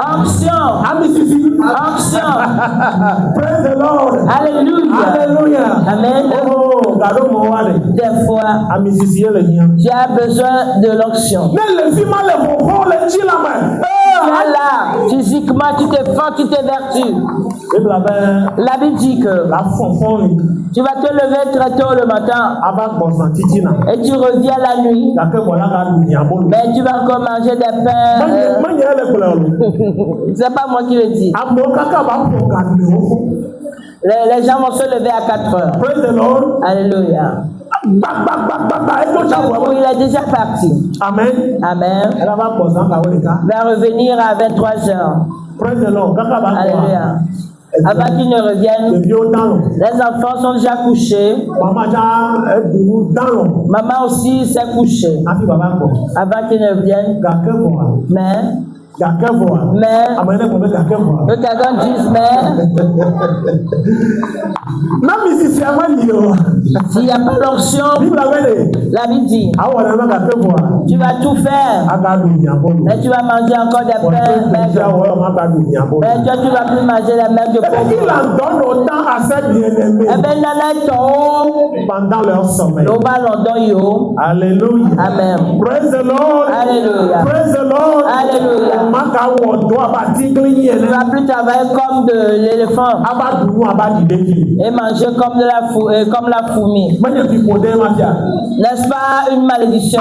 Onction. Onction. Praise the Lord. Alléluia. Alléluia. Amen. Des fois, tu as besoin de l'onction. Tu es là, physiquement, tu t'es fort, tu t'es vertu. La Bible dit que tu vas te lever très tôt le matin et tu reviens la nuit. Mais tu vas encore manger des pains. C'est pas moi qui le dis. Les gens vont se lever à 4 heures. Praise the Lord. Alléluia. Il est déjà parti. Amen. Amen. Il va revenir à 23 heures. Praise the Lord. Alléluia. Avant qu'ils ne reviennent, les enfants sont déjà couchés. Maman aussi s'est couchée. Avant qu'ils ne viennent. Mais que quelqu'un dise mais s'il n'y a pas d'onction, la Bible dit tu vas tout faire, mais tu vas manger encore des pains maigres. Mais toi tu vas plus manger les maigres de pauvres. Eh bien pendant leur sommeil. Alléluia. Amen. Praise the Lord. Alléluia. Praise the Lord. Alléluia. Tu ne vas plus travailler comme de l'éléphant et manger comme la fourmi. N'est-ce pas une malédiction?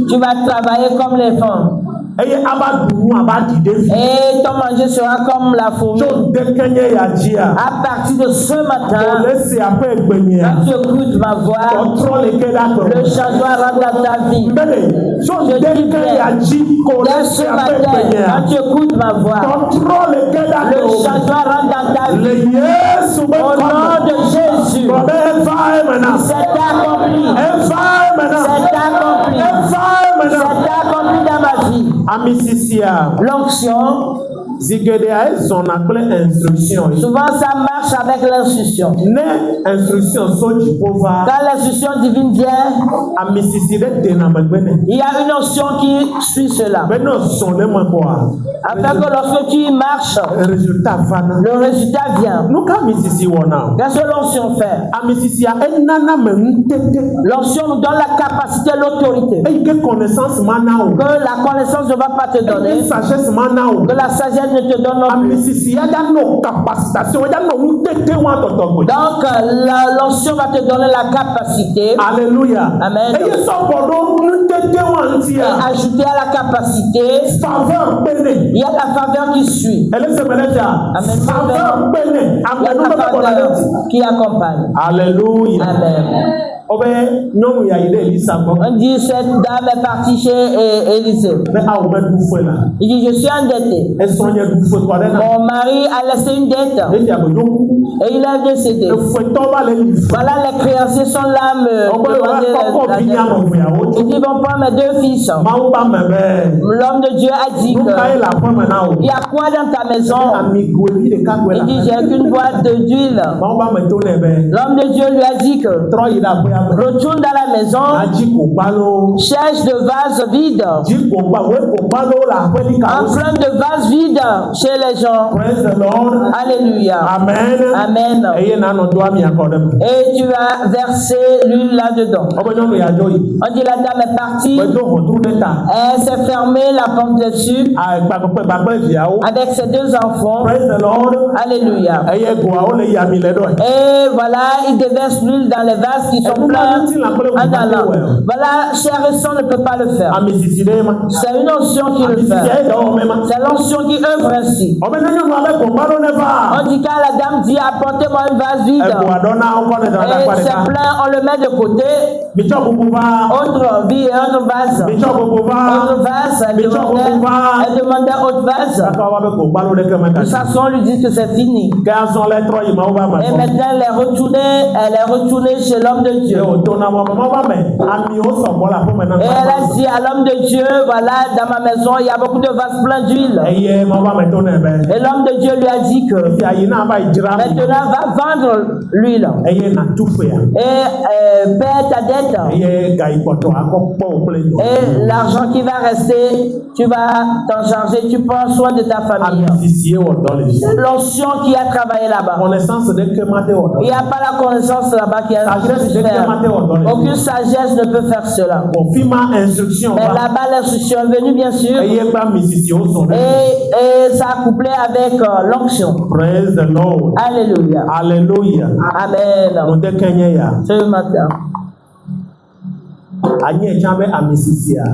Tu vas travailler comme l'éléphant. Et ton manger sera comme la fourmi. À partir de ce matin, quand tu écoutes ma voix, le changement rentre dans ta vie. Je dis bien, dès ce matin, quand tu écoutes ma voix, le changement rentre dans ta vie. Au nom de Jésus, c'est accompli. C'est accompli. C'est accompli dans ma vie. L'onction, souvent ça marche avec l'instruction. Quand l'instruction divine vient, il y a une onction qui suit cela. Afin que lorsque tu y marches, le résultat vient. Qu'est-ce que l'onction fait? L'onction nous donne la capacité, l'autorité. Que la connaissance ne va pas te donner. Que la sagesse sagesse ne te donne non plus. Amisisi ya ya no capacitation ya no utete wa totoko. Donc, l'onction va te donner la capacité. Alléluia. Amen. Et ça pendant utete wa Et ntia. ajouter à la capacité, Faveur bene. il y a la faveur qui suit. Elle se menaja. Amen. Faveur bene. Il y a Amen. la faveur qui accompagne. Alléluia. Amen. Obe nyɔnu ya yi ɖe Elisa gbɔ. On dit cette dame est partie chez Élisée. Ne awo bɛ du fue la. Il dit, je suis endetté. Esrɔ̃ nye du fue tɔ ɖe na. Mon mari a laissé une dette Efi abe yoku. et il a décédé. Efuetɔ va le li fue. Voilà, les créanciers sont là me Ɔbɛ demander wa kɔkɔ la bi nya dette. nɔ voyawo Il tso. dit, bon, prends mes 2 fils. Mawu ba me bɛ. L'homme de Dieu a dit Nuka ye que le aƒeme na o. il y a quoi dans ta maison? Ami goevi ɖeka goe Il la. dit, j'ai qu'une boîte d'huile. Mawu ba me to nɛ bɛ. L'homme de Dieu lui a dit que Trɔ yi ɖe aƒea me. retourne dans la maison, Adzi ko gbalo. cherche de vases vides, Dzi ko gba wo ko gbalo le aƒeli ka en wo. plein de vases vides chez les gens. Praise the Lord. Alléluia. Amen. Amen. Eye nanɔ do ami akɔ ɖe me. Et tu vas verser l'huile là-dedans. Ɔbɛ nyɔnu ya dzo yi. On dit la dame est partie, Bɛ do ʋɔtru ɖe ta. elle s'est fermée la porte dessus Gbagbe viawo. avec ses 2 enfants. Praise the Lord. Alléluia. Eye goawo le yami le ɖɔe. Et voilà, il déverse l'huile dans les vases qui sont pleins en allant. Voilà, cher et sang ne peut pas le faire. Ami sisi ɖe ma. C'est une onction qui le Ami sisi fait. ye dɔ wɔmɛ ma. C'est l'onction qui œuvre ainsi. Ɔbɛ ne nyɔnu abe ko gbalo ne va. On dit quand la dame dit apportez-moi un vase vide Egoa dɔ na wokɔ ne dɔ da et kpa c'est ɖeka. plein, on le met de côté. Mitsɔ bubu va. Autre vie et autre vase. Mitsɔ bubu va. Autre vase, elle demandait autre vase. Kaka wa be ko gbalo ɖe ke me De ka. toute façon, on lui dit que c'est fini. Ke azɔ lɛ trɔ yi ma wo ba me. Et maintenant, elle est retournée chez l'homme de Dieu. Ye o to na mɔ ma ba me. Amiwo sɔgbɔ la ƒome na. Et elle a dit à l'homme de Dieu, voilà, dans ma maison, il y a beaucoup de vases pleins d'huile. Eye ma ba me to ne bɛ. Et l'homme de Dieu lui a dit que Fi ayi na va yi dzra. maintenant, va vendre l'huile. Eye na tu fea. Et paie ta dette. Eye gayi kpɔtɔ akɔ kpɔ wo kple nyɔ. Et l'argent qui va rester, tu vas t'en charger, tu prends soin de ta famille. Ami sisi ye wɔ dɔ le fi. C'est l'onction qui a travaillé là-bas. Connaissance de que ma te wɔ Il n'y dɔ. a pas la connaissance là-bas qui a Sagesse pu de que ma te faire. wɔ dɔ le fi. Aucune sagesse ne peut faire cela. Bon fi ma instruction Mais va. là-bas, l'instruction est venue, bien sûr. Eye gba mi sisi wo sɔn. Et ça a couplé avec l'onction. Praise the Lord. Alléluia. Hallelujah. Amen. Mo de kɛnyɛ ya. Ce matin, Anyi ɛtsa bɛ ami sisi ya.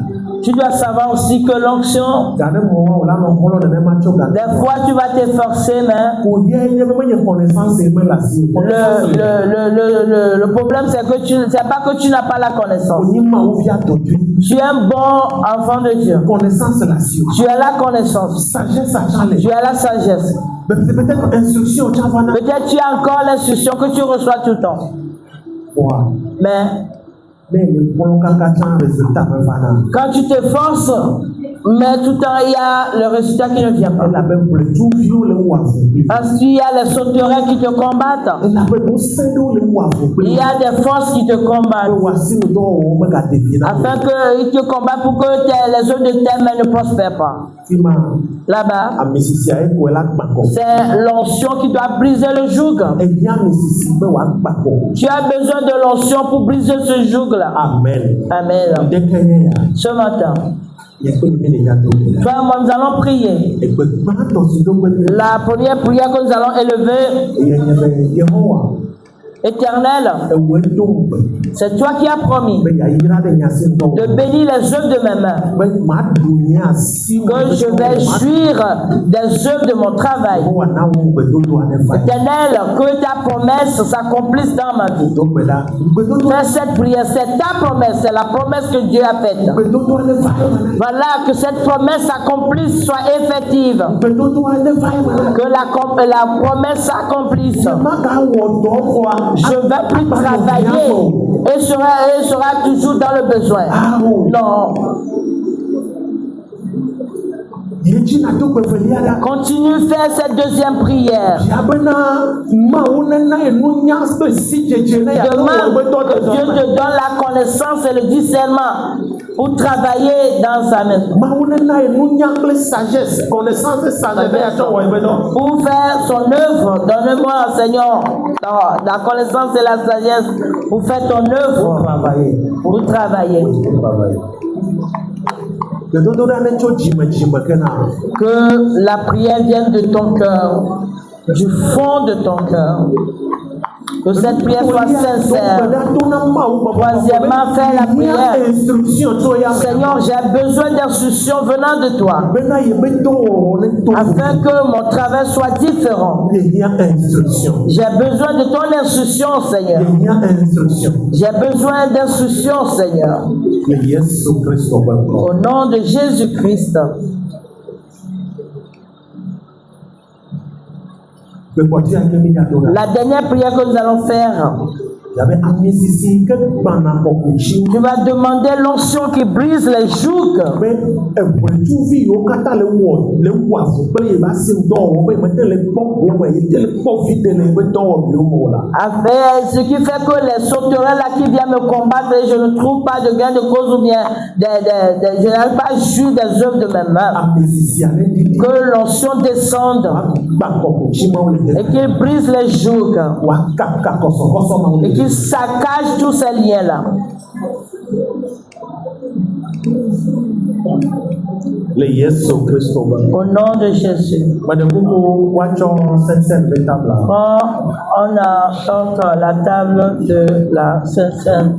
tu dois savoir aussi que l'onction, Gane mɔ wa o la nɔ kɔlɔ nene ma tso gane. des fois, tu vas t'efforcer, mais Ko yɛ nye bɛ nye connaissance ye me la si. le problème, c'est que c'est pas que tu n'as pas la Ko connaissance. nyi ma wo via tɔtui. Tu es un bon enfant de Dieu. Connaissance la si. Tu as la connaissance. Sagesse atsa le. Tu as la sagesse. Peut-être instruction tsa va na. Peut-être tu as encore l'instruction que tu reçois tout le temps. Wa. Mais Ne le kɔlɔ kaka tsa résultat me va na. quand tu t'efforces, mais tout le temps, il y a le résultat qui ne vient pas. Elle avait pour le tout vieux le wafo. Ensuite, il y a les sauterelles qui te combattent. Elle avait pour sendo le wafo. Il y a des forces qui te combattent. Le wasi no do o me ka devi na. Afin qu'ils te combattent pour que les œuvres de tes mains ne prospèrent pas. Fima Là-bas, a misisi a ko la gbako. c'est l'onction qui doit briser le joug. E nya misisi be wa gbako. Tu as besoin de l'onction pour briser ce joug-là. Amen. Amen. De kenya ya. Ce matin, Ya ko ni me ya do. toi et moi, nous allons prier. E gbe gba to si do gbe. La première prière que nous allons élever, E ya nya be Yehowa. Éternel, E we do gbe. c'est toi qui as promis Be ya yira de nya sin do. de bénir les œuvres de mes mains. Be ma dunya si. Que je vais jouir des œuvres de mon travail. Wa na wo gbe do do ane fa. Éternel, que ta promesse s'accomplisse dans ma vie. Do gbe da. Gbe do do. Fais cette prière, c'est ta promesse, c'est la promesse que Dieu a faite. Gbe do do ane fa. Voilà, que cette promesse s'accomplisse, soit effective. Gbe do do ane fa. Que la promesse s'accomplisse. Ma ka wo do ko. Je ne vais plus travailler et sera toujours dans le besoin. Non. Continue à faire cette deuxième prière. Demande que Dieu te donne la connaissance et le discernement pour travailler dans sa maison. Pour faire son œuvre, donne-moi, Seigneur, la connaissance et la sagesse pour faire ton œuvre, pour travailler. Que la prière vienne de ton cœur, du fond de ton cœur. Que cette prière soit sincère. Troisièmement, fais la prière. Seigneur, j'ai besoin d'instructions venant de toi. Afin que mon travail soit différent. J'ai besoin de ton instruction, Seigneur. J'ai besoin d'instructions, Seigneur. Au nom de Jésus-Christ. La dernière prière que nous allons faire, tu vas demander l'onction qui brise les jougs. Avec ce qui fait que les sauterelles là qui viennent me combattre, je ne trouve pas de gain de cause ou bien je n'arrive pas à jouir des œuvres de mes mains. Que l'onction descende et qu'il brise les jougs et qu'il saccage tous ces liens-là. Au nom de Jésus. On apporte la table de la Sainte-Seine.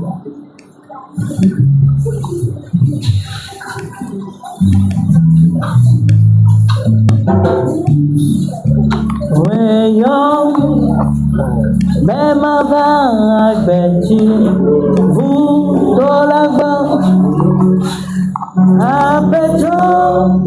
Même avec Betty, vous dans la bas, à Béton,